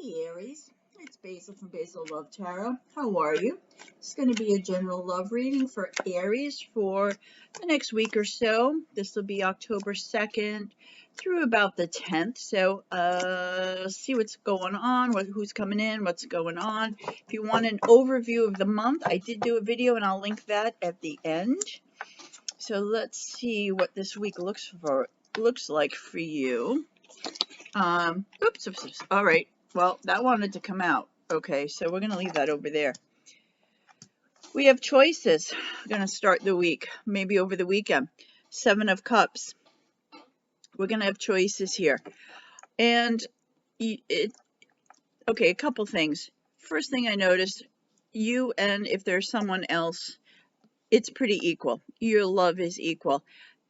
Hey Aries, it's Basil from Basil Love Tarot. How are you? It's going to be a general love reading for Aries for the next week or so. This will be October 2nd through about the 10th. So see what's going on, who's coming in, what's going on. If you want an overview of the month, I did do a video and I'll link that at the end. So let's see what this week looks like for you. Oops. All right. Well, that wanted to come out. Okay, so we're going to leave that over there. We have choices. We're going to start the week, maybe over the weekend. 7 of Cups. We're going to have choices here. And, okay, a couple things. First thing I noticed, you and if there's someone else, it's pretty equal. Your love is equal.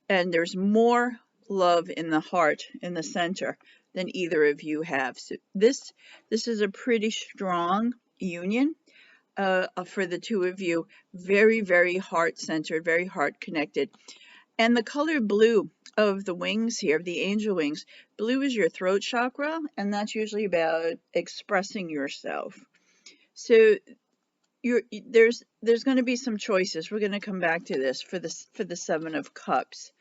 And there's more love in the heart, in the center, than either of you have. So this is a pretty strong union for the two of you. Very, very heart-centered, very heart-connected. And the color blue of the wings here, the angel wings, blue is your throat chakra, and that's usually about expressing yourself. So there's going to be some choices. We're going to come back to this for the 7 of Cups.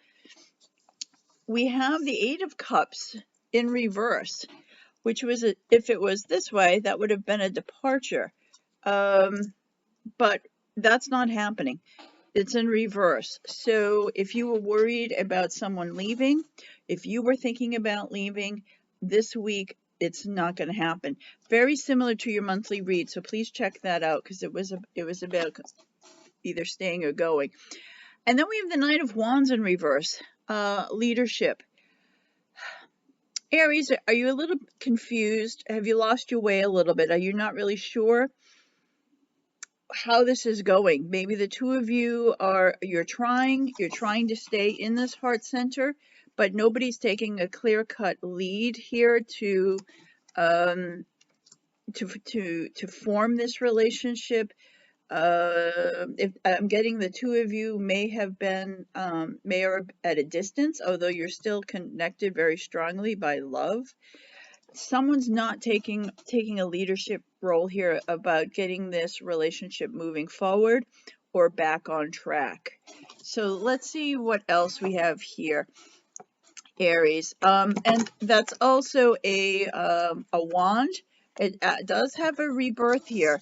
We have the 8 of Cups in reverse, which was, if it was this way, that would have been a departure. But that's not happening. It's in reverse. So if you were worried about someone leaving, if you were thinking about leaving this week, it's not going to happen. Very similar to your monthly read. So please check that out because it was about either staying or going. And then we have the Knight of Wands in reverse. Leadership. Aries, are you a little confused? Have you lost your way a little bit? Are you not really sure how this is going? Maybe the two of you you're trying to stay in this heart center, but nobody's taking a clear-cut lead here to form this relationship. If I'm getting the two of you may are at a distance, although you're still connected very strongly by love. Someone's not taking a leadership role here about getting this relationship moving forward or back on track. So let's see what else we have here, Aries. And that's also a wand. It does have a rebirth here.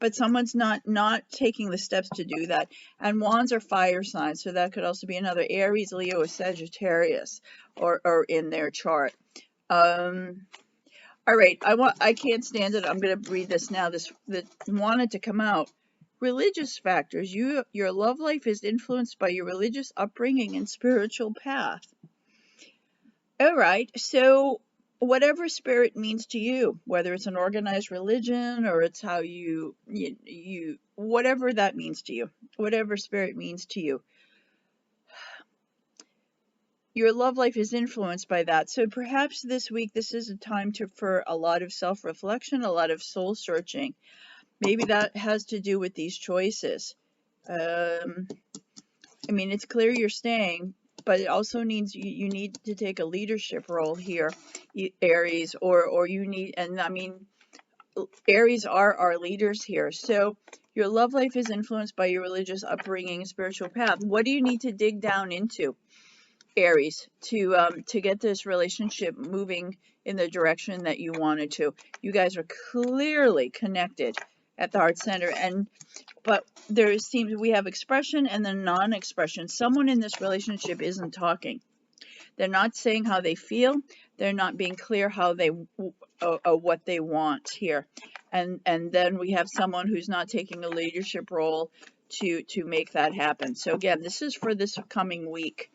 But someone's not taking the steps to do that. And wands are fire signs, so that could also be another Aries, Leo, or Sagittarius, or in their chart. All right, I can't stand it. I'm going to read this now. That wanted to come out. Religious factors. Your love life is influenced by your religious upbringing and spiritual path. All right, so whatever spirit means to you, whether it's an organized religion or it's how you whatever that means to you, whatever spirit means to you, your love life is influenced by that. So perhaps this week, this is a time for a lot of self-reflection, a lot of soul searching. Maybe that has to do with these choices. I mean, it's clear you're staying, but it also means you need to take a leadership role here, Aries, or you need, and I mean, Aries are our leaders here. So your love life is influenced by your religious upbringing, spiritual path. What do you need to dig down into, Aries, to get this relationship moving in the direction that you wanted to? You guys are clearly connected at the heart center, but there seems we have expression and then non-expression. Someone in this relationship isn't talking. They're not saying how they feel. They're not being clear how what they want here. And then we have someone who's not taking a leadership role to make that happen. So again, this is for this coming week.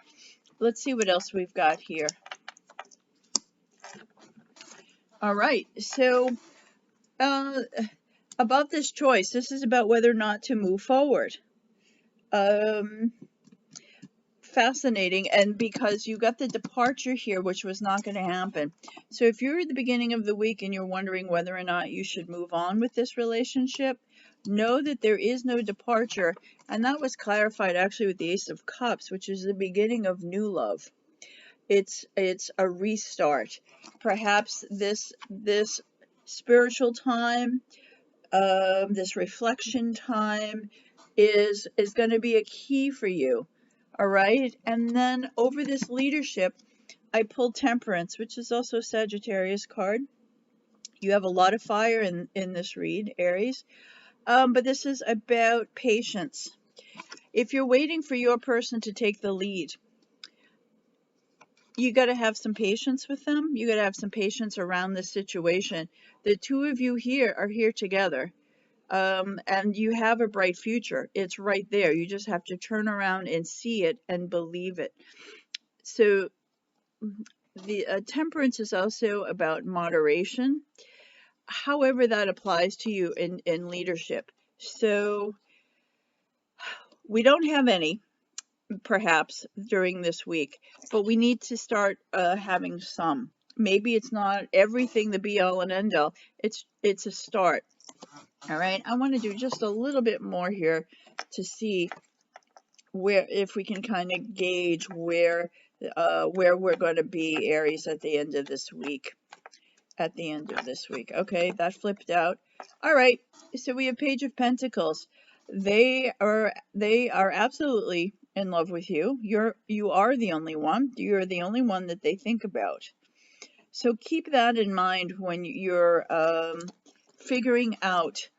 Let's see what else we've got here. All right, so about this choice, this is about whether or not to move forward. Fascinating, and because you got the departure here, which was not going to happen. So if you're at the beginning of the week and you're wondering whether or not you should move on with this relationship, know that there is no departure, and that was clarified actually with the Ace of Cups, which is the beginning of new love. It's a restart. Perhaps this spiritual time, this reflection time is going to be a key for you. All right. And then over this leadership, I pulled Temperance, which is also a Sagittarius card. You have a lot of fire in this read, Aries. But this is about patience. If you're waiting for your person to take the lead, you got to have some patience with them. You got to have some patience around this situation. The two of you here are here together, and you have a bright future. It's right there. You just have to turn around and see it and believe it. So the temperance is also about moderation, however that applies to you in leadership. So we don't have any, perhaps, during this week, but we need to start having some. Maybe it's not everything the be all and end all. It's a start. All right. I want to do just a little bit more here to see where, if we can kind of gauge where we're going to be, Aries, at the end of this week. At the end of this week. Okay, that flipped out. All right. So we have Page of Pentacles. They are absolutely in love with you. You are the only one. You're the only one that they think about. So keep that in mind when you're figuring out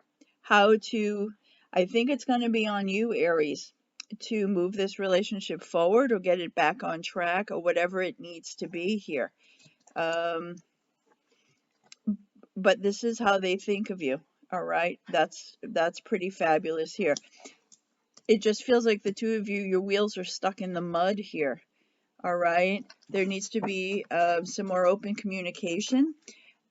how to. I think it's going to be on you, Aries, to move this relationship forward or get it back on track or whatever it needs to be here. But this is how they think of you. All right, that's pretty fabulous here. It just feels like the two of you, your wheels are stuck in the mud here. All right, there needs to be some more open communication.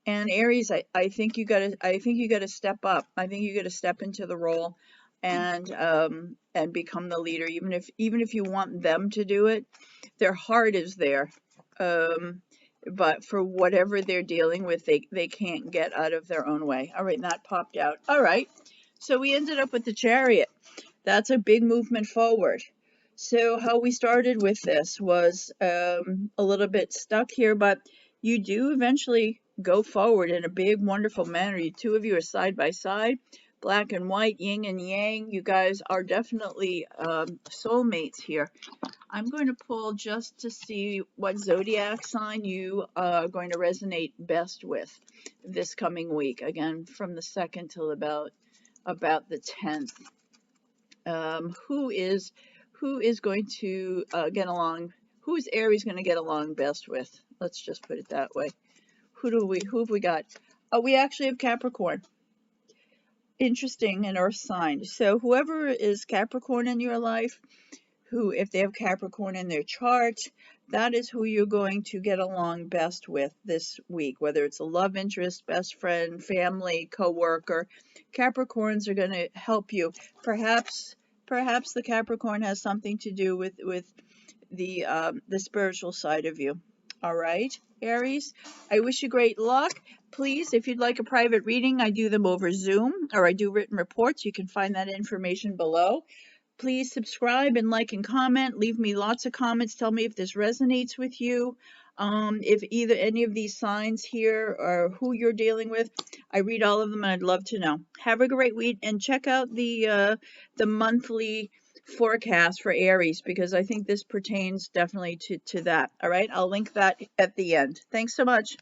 And Aries, I think you gotta step up. I think you gotta step into the role and become the leader, even if you want them to do it. Their heart is there. But for whatever they're dealing with, they can't get out of their own way. All right, and that popped out. All right, so we ended up with the Chariot. That's a big movement forward. So how we started with this was a little bit stuck here, but you do eventually go forward in a big, wonderful manner. You two of you are side by side, black and white, yin and yang. You guys are definitely soulmates here. I'm going to pull just to see what zodiac sign you are going to resonate best with this coming week. Again, from the 2nd till about the 10th. Who is going to get along? Who is Aries going to get along best with? Let's just put it that way. Who have we got? Oh, we actually have Capricorn. Interesting, an earth sign. So whoever is Capricorn in your life, who, if they have Capricorn in their chart, that is who you're going to get along best with this week, whether it's a love interest, best friend, family, co-worker. Capricorns are going to help you. Perhaps the Capricorn has something to do with the spiritual side of you. All right, Aries, I wish you great luck. Please, if you'd like a private reading, I do them over Zoom, or I do written reports. You can find that information below. Please subscribe and like and comment. Leave me lots of comments. Tell me if this resonates with you. If either any of these signs here or who you're dealing with. I read all of them and I'd love to know. Have a great week and check out the monthly forecast for Aries, because I think this pertains definitely to that. All right, I'll link that at the end. Thanks so much.